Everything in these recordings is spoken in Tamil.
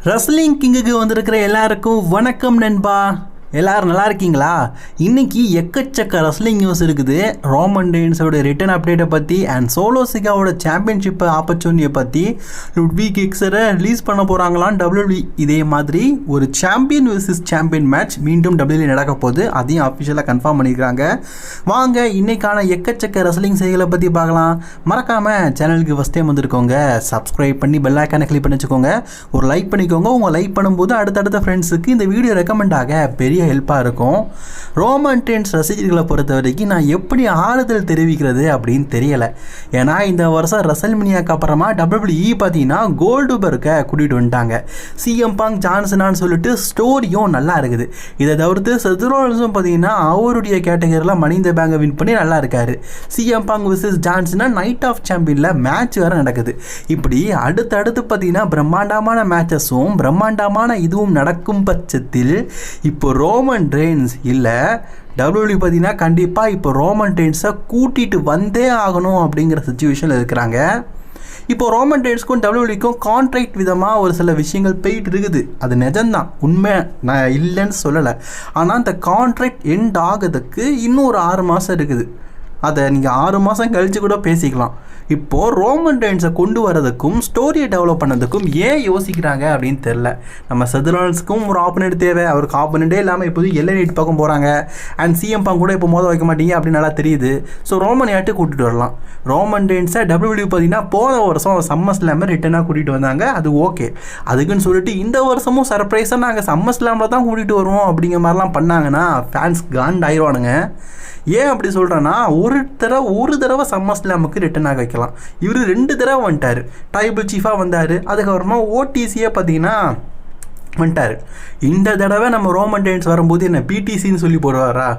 ரெஸ்லிங் கிங்குக்கு வந்திருக்கிற எல்லாருக்கும் வணக்கம் நண்பா. எல்லாரும் நல்லா இருக்கீங்களா? இன்றைக்கி எக்கச்சக்க ரெஸ்லிங் நியூஸ் இருக்குது. ரோமன் ரெயின்ஸோட ரிட்டர்ன் அப்டேட்டை பற்றி அண்ட் சோலோ சிகாவோட சாம்பியன்ஷிப் ஆப்பர்ச்சுனிட்டியை பற்றி லுட்விக் கிக்ஸரை ரிலீஸ் பண்ண போகிறாங்களாம் WWE. இதே மாதிரி ஒரு சாம்பியன் வர்சஸ் சாம்பியன் மேட்ச் மீண்டும் WWE நடக்க போகுது. அதையும் அஃபிஷியலாக கன்ஃபார்ம் பண்ணியிருக்காங்க. வாங்க இன்னைக்கான எக்கச்சக்க ரெஸ்லிங் செய்திகளை பற்றி பார்க்கலாம். மறக்காமல் சேனலுக்கு ஃபஸ்ட் டைம் வந்திருக்கோங்க சப்ஸ்கிரைப் பண்ணி பெல் ஐக்கானை கிளிக் பண்ணி வச்சுக்கோங்க. ஒரு லைக் பண்ணிக்கோங்க. உங்கள் லைக் பண்ணும்போது அடுத்தடுத்த ஃப்ரெண்ட்ஸுக்கு இந்த வீடியோ ரெக்கமெண்ட் ஆக பெரிய ஹெல்ப்பாக இருக்கும். ரோமன் ரெயின்ஸ் ரசிகர்களை பொறுத்த வரைக்கும் நான் எப்படி ஆறுதல் தெரிவிக்கிறது அப்படின்னு தெரியலை. ஏன்னா இந்த வருஷம் ரெசல்மேனியாக்கு அப்புறமா WWE பார்த்தீங்கன்னா கோல்டுபர்க்கை கூட்டிகிட்டு வந்துட்டாங்க. சிஎம் பாங்க் ஜான்சனான்னு சொல்லிட்டு ஸ்டோரியும் நல்லா இருக்குது. இதை தவிர்த்து செத் ரோலன்ஸும் பார்த்தீங்கன்னா அவருடைய கேட்டகரியில் மணி இன் தி பேங்கை வின் பண்ணி நல்லா இருக்காரு. சிஎம் பாங்க் வர்சஸ் ஜான்சனா நைட் ஆஃப் சாம்பியனில் மேட்ச் வேறு நடக்குது. இப்படி அடுத்தடுத்து பார்த்தீங்கன்னா பிரம்மாண்டமான மேட்சஸும் பிரம்மாண்டமான இதுவும் நடக்கும் பட்சத்தில் இப்போ ரோமன் ரெயின்ஸ் இல்லை WWE பார்த்தீங்கன்னா கண்டிப்பாக இப்போ ரோமன் ரெயின்ஸை கூட்டிகிட்டு வந்தே ஆகணும் அப்படிங்கிற சிச்சுவேஷனில் இருக்கிறாங்க. இப்போ ரோமன் ரெயின்ஸ்க்கும் WWEக்கும் கான்ட்ராக்ட் விதமாக ஒரு சில விஷயங்கள் போயிட்டு இருக்குது. அது நிஜம்தான், உண்மை, நான் இல்லைன்னு சொல்லலை. ஆனால் அந்த கான்ட்ராக்ட் எண்ட் ஆகிறதுக்கு இன்னும் ஒரு 6 மாதம் இருக்குது. அதை நீங்கள் 6 மாதம் கழித்து கூட பேசிக்கலாம். இப்போது ரோமன் ரெயின்ஸை கொண்டு வரதுக்கும் ஸ்டோரியை டெவலப் பண்ணதுக்கும் ஏன் யோசிக்கிறாங்க அப்படின்னு தெரில. நம்ம செத் ரோலன்ஸ்க்கும் ஒரு ஆப்பனண்ட் தேவை. அவருக்கு ஆப்பனண்ட்டே இல்லாமல் இப்போது எல்லை நைட் பக்கம் போகிறாங்க. அண்ட் சிஎம் பாங்க் கூட இப்போ மோத வைக்க மாட்டீங்க அப்படின்னு நல்லா தெரியுது. ஸோ ரோமன் யாட்டு கூட்டிகிட்டு வரலாம். ரோமன் ரெயின்ஸை WWE பார்த்தீங்கன்னா போன வருஷம் சம்மர் ஸ்லாமில் ரிட்டனாக கூட்டிகிட்டு வந்தாங்க. அது ஓகே. அதுக்குன்னு சொல்லிட்டு இந்த வருஷமும் சர்ப்ரைஸாக நாங்கள் சம்மர் ஸ்லாமில் தான் கூட்டிகிட்டு வருவோம் அப்படிங்கிற மாதிரிலாம் பண்ணாங்கன்னா ஃபேன்ஸ் காண்ட் ஆயிடுவானுங்க. ஏன் அப்படி சொல்கிறேன்னா ஒரு தடவை சம்மர் ஸ்லாமுக்கு ரிட்டர்ன் ஆக வைக்கலாம். இவர் 2 தடவை வந்துட்டார். ட்ரைபிள் சீஃபாக வந்தார். அதுக்கப்புறமா ஓடிசியே பார்த்தீங்கன்னா வந்துட்டார். இந்த தடவை நம்ம ரோமன் ரெயின்ஸ் வரும்போது என்ன பிடிசின்னு சொல்லி போடுவாரா?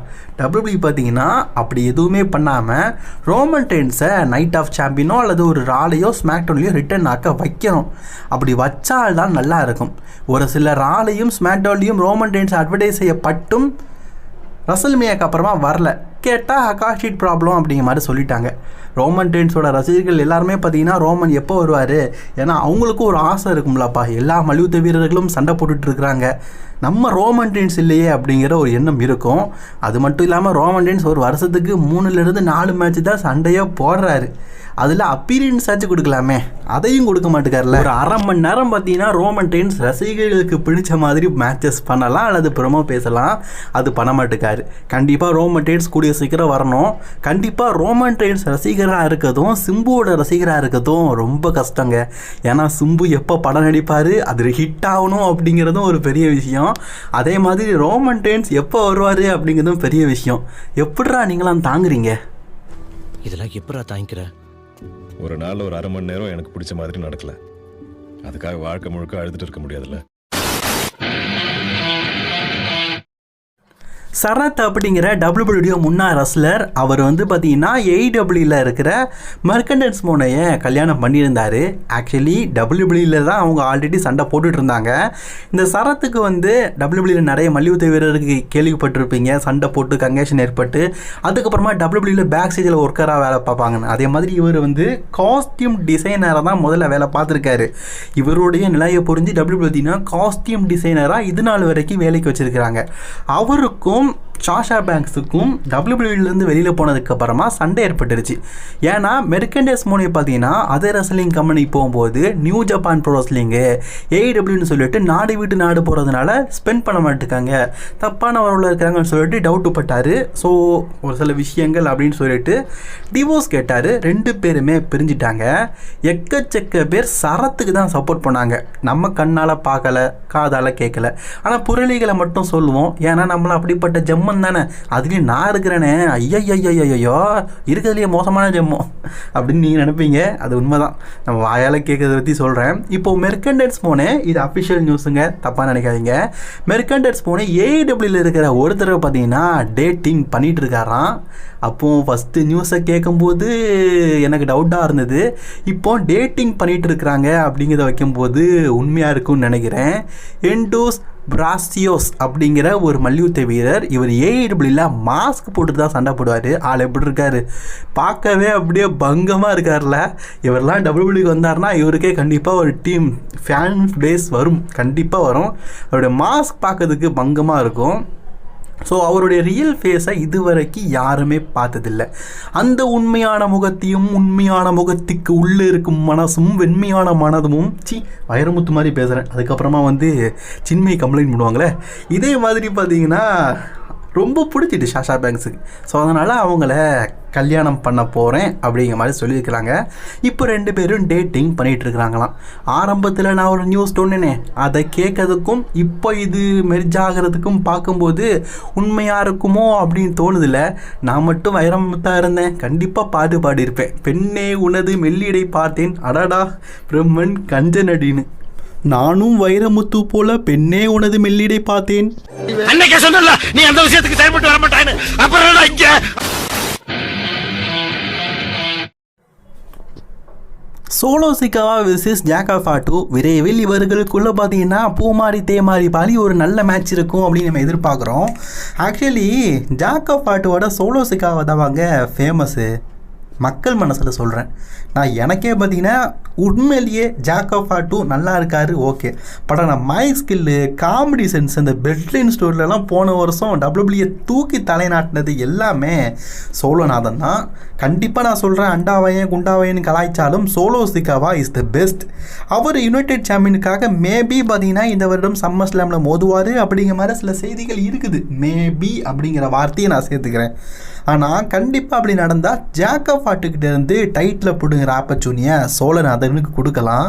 WWE பார்த்தீங்கன்னா அப்படி எதுவுமே பண்ணாமல் ரோமன் ரெயின்ஸை நைட் ஆஃப் சாம்பியனோ அல்லது ஒரு ராலையோ ஸ்மாக்டவுன்லையோ ரிட்டர்ன் ஆக்க வைக்கணும். அப்படி வச்சால்தான் நல்லா இருக்கும். ஒரு சில ராலையும் ஸ்மாக்டவுன்லையும் ரோமன் ரெயின்ஸ் அட்வர்டைஸ் செய்யப்பட்டும் ரெசல்மேனியாக்கு அப்புறமா வரல. கேட்டால் ஹகாஷீட் ப்ராப்ளம் அப்படிங்கிற மாதிரி சொல்லிட்டாங்க. ரோமன் ரெயின்ஸோட ரசிகர்கள் எல்லாருமே பார்த்தீங்கன்னா ரோமன் எப்போ வருவார், ஏன்னா அவங்களுக்கும் ஒரு ஆசை இருக்கும்லப்பா. எல்லா மல்யுத்த வீரர்களும் சண்டை போட்டுட்டு இருக்கிறாங்க, நம்ம ரோமன் ரெயின்ஸ் இல்லையே அப்படிங்கிற ஒரு எண்ணம் இருக்கும். அது மட்டும் இல்லாமல் ரோமன் ரெயின்ஸ் ஒரு வருஷத்துக்கு 3-4 மேட்ச் தான் சண்டையாக போடுறாரு. அதில் அப்பீரியன்ஸ் ஆச்சு கொடுக்கலாமே, அதையும் கொடுக்க மாட்டேக்கார்ல. ஒரு 1/2 மணி நேரம் பார்த்தீங்கன்னா ரோமன் ரெயின்ஸ் ரசிகர்களுக்கு பிடிச்ச மாதிரி மேட்சஸ் பண்ணலாம் அல்லது ப்ரோமோ பேசலாம். அது பண்ண மாட்டேக்காரு. கண்டிப்பாக ரோமன் ரெயின்ஸ் கூடிய சீக்கிரம் வரணும். கண்டிப்பாக ரோமன் ரெயின்ஸ் ரசிகராக இருக்கதும் சிம்புவோட ரசிகராக இருக்கதும் ரொம்ப கஷ்டங்க. ஏன்னா சிம்பு எப்போ படம் நடிப்பார், அது ஹிட் ஆகணும் அப்படிங்கிறதும் ஒரு பெரிய விஷயம். அதே மாதிரி ரோமன் ரெயின்ஸ் எப்போ வருவார் அப்படிங்கிறதும் பெரிய விஷயம். எப்படிரா நீங்களாம் தாங்குறீங்க? இதெல்லாம் எப்படா தாங்கிக்கிற? ஒரு நாள் ஒரு 1/2 மணி நேரம் எனக்கு பிடிச்ச மாதிரி நடக்கல, அதுக்காக வாழ்க்கை முழுக்க அழுதுட்டு இருக்க முடியாதுல்ல. சரத் அப்படிங்கிற WWE முன்னாள் ரெஸ்லர், அவர் வந்து பார்த்தீங்கன்னா AEWல இருக்கிற மெர்கண்டன்ஸ் மோனையை கல்யாணம் பண்ணியிருந்தார். ஆக்சுவலி WWE தான் அவங்க ஆல்ரெடி சண்டை போட்டுட்டு இருந்தாங்க. இந்த சரத்துக்கு வந்து WWE நிறைய மல்யுத்த வீரருக்கு கேள்விப்பட்டிருப்பீங்க, சண்டை போட்டு கங்கேஷன் ஏற்பட்டு அதுக்கப்புறமா WWE பேக் ஸ்டேஜில் ஒர்க்கராக வேலை பார்ப்பாங்க. அதே மாதிரி இவர் வந்து காஸ்டியூம் டிசைனராக தான் முதல்ல வேலை பார்த்துருக்காரு. இவருடைய நிலையை புரிஞ்சு WWE பார்த்தீங்கன்னா காஸ்டியூம் டிசைனராக இது நாள் வரைக்கும் வேலைக்கு வச்சுருக்கிறாங்க. அவருக்கும் சாஷா பேங்க்ஸுக்கும் WWEலேருந்து வெளியில் போனதுக்கப்புறமா சண்டை ஏற்பட்டுருச்சு. ஏன்னா மெர்கண்டஸ் மோனி பார்த்தீங்கன்னா அதே ரெஸ்லிங் கம்பெனி போகும்போது நியூ ஜப்பான் ப்ரோ ரெஸ்லிங்கு AEWன்னு சொல்லிட்டு நாடு விட்டு நாடு போகிறதுனால ஸ்பெண்ட் பண்ண மாட்டேக்காங்க, தப்பான வரவில் இருக்கிறாங்கன்னு சொல்லிட்டு டவுட்டு பட்டார். ஸோ ஒரு சில விஷயங்கள் அப்படின்னு சொல்லிட்டு டிவோர்ஸ் கேட்டார். 2 பேருமே பிரிஞ்சிட்டாங்க. எக்கச்சக்க பேர் சரத்துக்கு தான் சப்போர்ட் பண்ணாங்க. நம்ம கண்ணால் பார்க்கல, காதால் கேட்கல, ஆனால் புரளிகளை மட்டும் சொல்லுவோம். ஏன்னா நம்மளை அப்படிப்பட்ட ஜம்மன் தானே, அதுலேயும் நான் இருக்கிறேனே, ஐயோ இருக்கிறதுலையே மோசமான ஜம்மம் அப்படின்னு நீங்கள் நினைப்பீங்க. அது உண்மைதான், நம்ம வாயால் கேட்கறத பற்றி சொல்கிறேன். இப்போது மெர்கண்டன்ஸ் மோனே, இது அஃபிஷியல் நியூஸுங்க, தப்பாக நினைக்காதீங்க. மெர்கண்டன்ஸ் மோனே AEWல இருக்கிற ஒரு தடவை பார்த்தீங்கன்னா டேட்டிங் பண்ணிகிட்டு இருக்காராம். அப்போது ஃபஸ்ட்டு நியூஸை கேட்கும்போது எனக்கு டவுட்டாக இருந்தது. இப்போது டேட்டிங் பண்ணிகிட்டு இருக்கிறாங்க அப்படிங்கிறத வைக்கும்போது உண்மையாக இருக்கும்னு நினைக்கிறேன். என்டோஸ் பிராசியோஸ் அப்படிங்கிற ஒரு மல்யுத்த வீரர். இவர் ஏஐடபிள்யூல மாஸ்க் போட்டு தான் சண்டை போடுவார். ஆள் எப்படி இருக்காரு, பார்க்கவே அப்படியே பங்கமாக இருக்கார்ல. இவரெல்லாம் டபிள்யூடபிள்யூக்கு வந்தார்னா இவருக்கே கண்டிப்பாக ஒரு டீம் ஃபேன் பேஸ் வரும், கண்டிப்பாக வரும். அவருடைய மாஸ்க் பார்க்கறதுக்கு பங்கமாக இருக்கும். ஸோ அவருடைய ரியல் ஃபேஸை இதுவரைக்கும் யாருமே பார்த்ததில்லை. அந்த உண்மையான முகத்தையும் உண்மையான முகத்துக்கு உள்ளே இருக்கும் மனசும் வெண்மையான மனதும் வைரமுத்து மாதிரி பேசுகிறேன். அதுக்கப்புறமா சின்மை கம்ப்ளைண்ட் பண்ணுவாங்களே, இதே மாதிரி பார்த்தீங்கன்னா ரொம்ப பிடிச்சிட்டு சாஷா பேங்க்ஸுக்கு. ஸோ அதனால் அவங்கள கல்யாணம் பண்ண போகிறேன் அப்படிங்கிற மாதிரி சொல்லியிருக்கிறாங்க. இப்போ 2 பேரும் டேட்டிங் பண்ணிகிட்டு இருக்கிறாங்களாம். ஆரம்பத்தில் நான் ஒரு நியூஸ் சொன்னேனே, அதை கேட்கறதுக்கும் இப்போ இது மெர்ஜ் ஆகிறதுக்கும் பார்க்கும்போது உண்மையாக இருக்குமோ அப்படின்னு தோணுதில்ல. நான் மட்டும் வைரமுத்தாக இருந்தேன், கண்டிப்பாக பாடியிருப்பேன். பெண்ணே உனது மெல்லிடை பார்த்தேன், அடடா பிரம்மன் கஞ்சனடின்னு. நானும் வைரமுத்து போல பெண்ணே உனது மெல்லிடை பார்த்தேன். அன்னைக்கே சொன்னல நீ அந்த விஷயத்துக்கு செயல்பட்டு வர மாட்டான்னு. அப்புறம் இங்க சோலோ சிக்காவா விசஸ் ஜாக்கா ஃபாட்டு. விரைவில் இவர்களுக்குள்ளே பார்த்தீங்கன்னா பூமாரி தேமாரி பாலி ஒரு நல்ல மேட்ச் இருக்கும் அப்படின்னு நம்ம எதிர்பார்க்குறோம். ஆக்சுவலி ஜாக்கா ஃபாட்டுவோட சோலோ சிக்காவை தான் ஃபேமஸ்ஸு மக்கள் மனசில் சொல்கிறேன். நான் எனக்கே பார்த்தீங்கன்னா உண்மையிலேயே ஜாக்கா ஃபாட்டு நல்லா இருக்காரு, ஓகே. பட் ஆனால் மை ஸ்கில்லு, காமெடி சென்ஸ், இந்த பெட்லைன் ஸ்டோரிலலாம் போன வருஷம் டபிள்யூபிள்யூ தூக்கி தலைநாட்டினது எல்லாமே சோலோநாதன் தான். கண்டிப்பாக நான் சொல்கிறேன், அண்டாவையன் குண்டாவையன் கலாய்ச்சாலும் Solo Sikoa is the best. அவர் யுனைடெட் சாம்பியனுக்காக மேபி பார்த்தீங்கன்னா இந்த வருடம் சம்மர் ஸ்லாமில் மோதுவார் அப்படிங்கிற மாதிரி சில செய்திகள் இருக்குது. மேபி அப்படிங்கிற வார்த்தையை நான் சேர்த்துக்கிறேன். ஆனால் கண்டிப்பாக அப்படி நடந்தால் ஜாக்கா ஃபாட்டுக்கிட்ட இருந்து டைட்டில் பிடுங்குற ஆப்பர்ச்சுனியை சோலநாதனுக்கு கொடுக்கலாம்.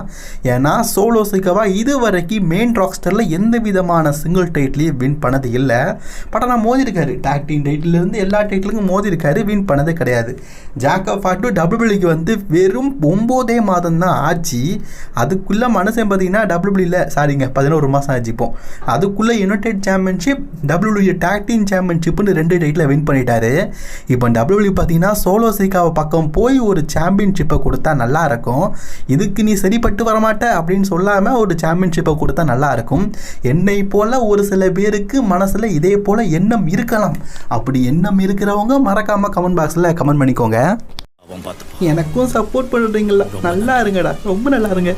ஏன்னா சோலோ சிக்காவா இது வரைக்கும் மெயின் ராக்ஸ்டரில் எந்த விதமான சிங்கிள் டைட்டிலையும் வின் பண்ணது இல்லை. பட் ஆனால் மோதிருக்காரு, டாக் டீம் டைட்டிலேருந்து எல்லா டைட்டிலுக்கும் மோதிருக்காரு, வின் பண்ணது கிடையாது. ஜாக்கா ஃபாட்டு டபிள்யூபிள்யூக்கு வெறும் 9 மாதம் தான் ஆச்சு. அதுக்குள்ளே மனுஷன் பார்த்தீங்கன்னா டபிள்யூபிள்யூல 11 மாதம் ஆச்சுப்போம். அதுக்குள்ளே United championship, WWE tag team சாம்பியன்ஷிப்னு 2 டைட்டில் வின் பண்ணிட்டாரு. இப்போ டபிள்யூபிள்யூ பார்த்தீங்கன்னா சோலோ சிக்காவை பக்கம் போய் ஒரு சாம்பியன்ஷிப்பை கொடுத்தா நல்லா இருக்கும். இதுக்கு நீ சரிப்பட்டு வரமாட்ட அப்படின்னு சொல்லாமல் ஒரு சாம்பியன்ஷிப்பை கொடுத்தா நல்லா இருக்கும். என்னை போல ஒரு சில பேருக்கு மனசில் இதே போல் எண்ணம் இருக்கலாம். அப்படி எண்ணம் இருக்கிறவங்க மறக்காமல் கமெண்ட் பாக்ஸில் கமெண்ட் பண்ணிக்கோங்க. எனக்கும் சப்போர்ட் பண்ணுறீங்களா? நல்லா இருங்கடா, ரொம்ப நல்லா இருங்க.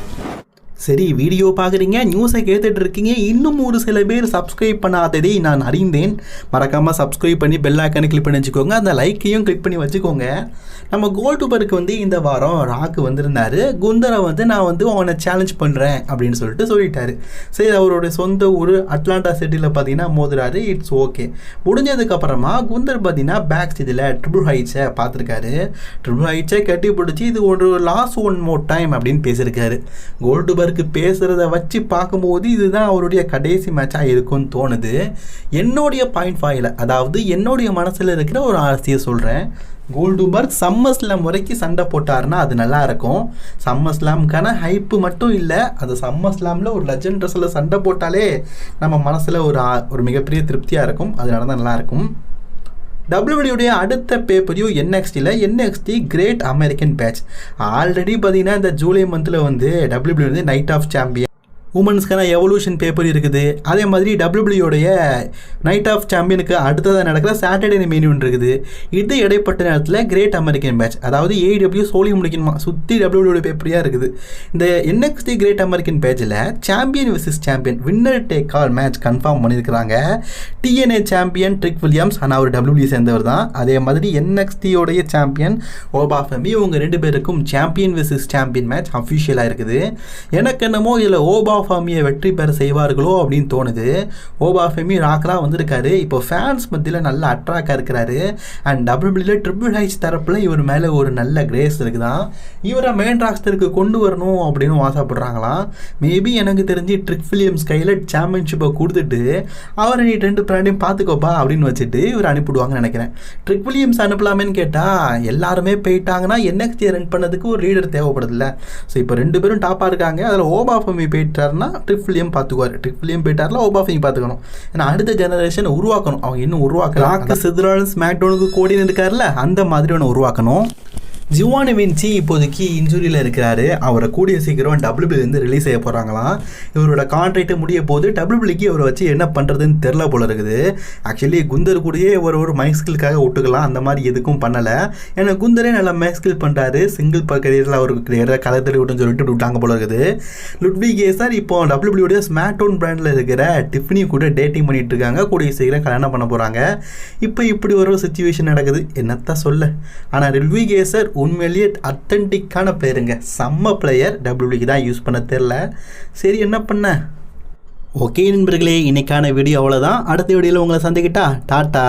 சரி, வீடியோ பார்க்குறீங்க, நியூஸை கேட்டுட்டு இருக்கீங்க, இன்னும் ஒரு சில பேர் சப்ஸ்கிரைப் பண்ணாததை நான் அறிந்தேன். மறக்காமல் சப்ஸ்கிரைப் பண்ணி பெல் ஐக்கானை கிளிக் பண்ணி வச்சுக்கோங்க, அந்த லைக்கையும் கிளிக் பண்ணி வச்சுக்கோங்க. நம்ம கோல்டுபருக்கு இந்த வாரம் ராக்கு வந்திருந்தார். குந்தரை நான் அவனை சேலஞ்ச் பண்ணுறேன் அப்படின்னு சொல்லிட்டாரு. சரி, அவருடைய சொந்த ஊர் அட்லாண்டா சிட்டியில் பார்த்தீங்கன்னா மோதுறாரு. It's okay. முடிஞ்சதுக்கப்புறமா குந்தர் பார்த்தீங்கன்னா பேக் ஸ்டேஜில் ட்ரிபிள் ஹைட்ஸை பார்த்துருக்காரு. ட்ரிபிள் ஹைட்ஸை கட்டி பிடிச்சி இது ஒரு லாஸ்ட் ஒன் மோர் டைம் அப்படின்னு பேசியிருக்காரு. கோல்டுபருக்கு பேசுகிறத வச்சு பார்க்கும்போது இதுதான் அவருடைய கடைசி மேட்சாக இருக்கும்னு தோணுது. என்னுடைய பாயிண்ட் ஃபாயில், அதாவது என்னுடைய மனசில் இருக்கிற ஒரு ஆசையை சொல்கிறேன். கோல்டுபர்க் சம்மர் ஸ்லாம் வரைக்கும் சண்டை போட்டார்னா அது நல்லா இருக்கும். சம்மர் ஸ்லாமுக்கான ஹைப்பு மட்டும் இல்லை, அது சம்மர் ஸ்லாமில் ஒரு லெஜண்ட் ட்ரெஸ்ஸில் சண்டை போட்டாலே நம்ம மனசில் ஒரு மிகப்பெரிய திருப்தியாக இருக்கும். அது நடந்தால் நல்லாயிருக்கும். டபிள்யூபிள்யூடைய அடுத்த pay per view NXT great American bash. Already பார்த்தீங்கன்னா இந்த ஜூலை மந்தில் டபிள்யூபிள்யூ நைட் ஆஃப் சாம்பியன் உமன்ஸ்க்கான எவல்யூஷன் பேப்பர் இருக்குது. அதே மாதிரி டபிள்யூபிள்யூடைய நைட் ஆஃப் சாம்பியனுக்கு அடுத்ததாக நடக்கிற சாட்டர்டே மெயின் இவென்ட் இருக்குது. இது இடைப்பட்ட நேரத்தில் கிரேட் அமெரிக்கன் பேட்ச், அதாவது AEW சோழி முடிக்கணுமா சுற்றி டபிள்யூபிள்யூடைய பேப்பரியாக இருக்குது. இந்த NXT கிரேட் அமெரிக்கன் பேட்சில் champion versus champion winner take all match confirm பண்ணியிருக்கிறாங்க. TNA சாம்பியன் ட்ரிக் வில்லியம்ஸ், ஆனால் அவர் டபிள்யூபிள்யூ சேர்ந்தவர் தான். அதே மாதிரி NXTயோடைய சாம்பியன் ஓபா ஃபெமி, இவங்க 2 பேருக்கும் சாம்பியன் விசஸ் சாம்பியன் மேட்ச் அஃபிஷியலாக இருக்குது. எனக்கு என்னமோ இதில் ஓபா ஃபெமியை வெற்றி பெற செய்வார்களோ அப்படின்னு தோணுது. ஓபா ஃபெமி ராக்கராக வந்திருக்காரு. இப்போ ஃபேன்ஸ் மத்தியில் நல்ல அட்ராக்டாக இருக்கிறாரு. அண்ட் டபிள்யூபிள்யூல ட்ரிபிள் ஹைச் தரப்பில் இவர் மேலே ஒரு நல்ல கிரேஸ் இருக்குதான். இவரை மெயின் ராஸ்டருக்கு கொண்டு வரணும் அப்படின்னு ஆசைப்படுறாங்களாம். மேபி எனக்கு தெரிஞ்சு ட்ரிக் வில்லியம்ஸ் கையில் சாம்பியன்ஷிப்பை கொடுத்துட்டு அவரை நீ 2 பிராண்டையும் பார்த்துக்கோப்பா அப்படின்னு வச்சுட்டு இவர் அனுப்பிடுவாங்கன்னு நினைக்கிறேன். ட்ரிக் வில்லியம்ஸ் அனுப்பலாமேன்னு கேட்டால் எல்லாருமே போயிட்டாங்கன்னா NXT ரன் பண்ணதுக்கு ஒரு லீடர் தேவைப்படுதில்ல. ஸோ இப்போ 2 பேரும் டாப்பாக இருக்காங்க. அதில் ஓபா ஃபெமி போயிட்டார், trick William பார்த்துக்குவார். Trick William போயிட்டார்ல ஓபா Femi பார்த்துக்கணும். ஏன்னா அடுத்த ஜெனரேஷன் உருவாக்கணும். அவங்க இன்னும் உருவாக்கலாம். ஸ்மாக்டவுனுக்கு கோடின்னு இருக்காருல்ல, அந்த மாதிரி ஒன்று உருவாக்கணும். ஜிவானி வின்சி இப்போதைக்கு இன்ஜுரியில் இருக்கிறாரு. அவரை கூடிய சீக்கிரம் டபிள்யூபிள்யூலேருந்து ரிலீஸ் செய்ய போகிறாங்களாம். இவரோட கான்ட்ராக்ட் முடிய போது டபிள்யூபிள்யூக்கு இவரை வச்சு என்ன பண்ணுறதுன்னு தெரில போல இருக்குது. ஆக்சுவலி குந்தர் கூடயே ஒரு மைக் ஸ்கில்காக விட்டுக்கலாம், அந்த மாதிரி எதுக்கும் பண்ணலை. ஏன்னா குந்தரே நல்லா மைக் ஸ்கில் பண்ணுறாரு, சிங்கிள் கரியரில் அவருக்கு கலத்தறி விட்டுன்னு சொல்லிட்டு விட்டாங்க போல இருக்குது. லுட்விக் கேசர் இப்போ டபிள்யூபிள்யூடைய ஸ்மாக் டவுன் பிராண்டில் இருக்கிற டிஃப்னி கூட டேட்டிங் பண்ணிட்டு இருக்காங்க. கூடிய சீக்கிரம் கல்யாணம் பண்ண போகிறாங்க. இப்போ இப்படி ஒரு சுச்சுவேஷன் நடக்குது, என்னத்தான் சொல்ல. ஆனால் லுட்விக் கேசர் உண்மையிலேயே அத்தன்டிக்கான பிளேயருங்க, செம்ம பிளேயர். டபிள்யூபிள்யூக்கு தான் யூஸ் பண்ண தெரில. சரி, என்ன பண்ண. ஓகே நண்பர்களே, இன்னைக்கான வீடியோ அவ்வளோதான். அடுத்த வீடியோவில் உங்களை சந்திக்கிட்டா டாட்டா.